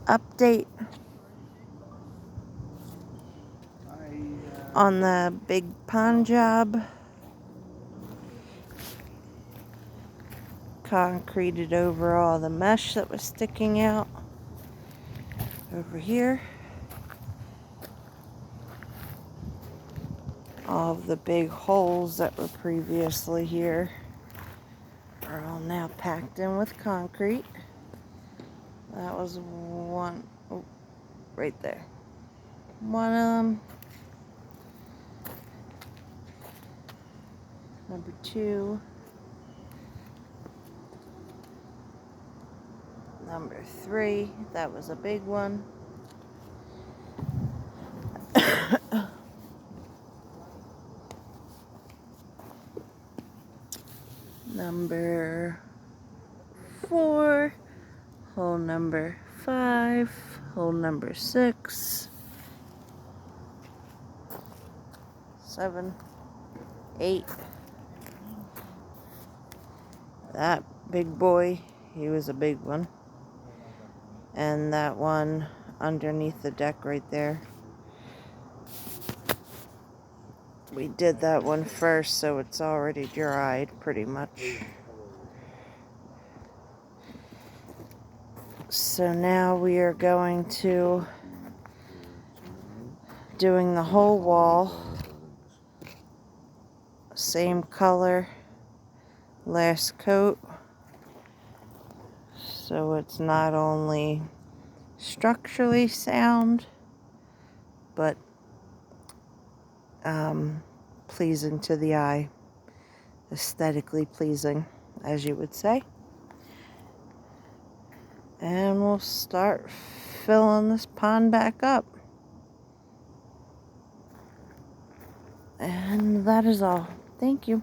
update on the big pond job. Concreted over all the mesh that was sticking out over here. All of the big holes that were previously here are all now packed in with concrete. That was one, oh, right there. One of them. Number 2. Number 3, that was a big one. Number 4, hole number 5, hole number 6, 7, 8. That big boy, he was a big one. And that one underneath the deck right there. We did that one first, so it's already dried pretty much. So now we are going to doing the whole wall. Same color, last coat. So it's not only structurally sound, but pleasing to the eye. Aesthetically pleasing, as you would say. And we'll start filling this pond back up. And that is all. Thank you.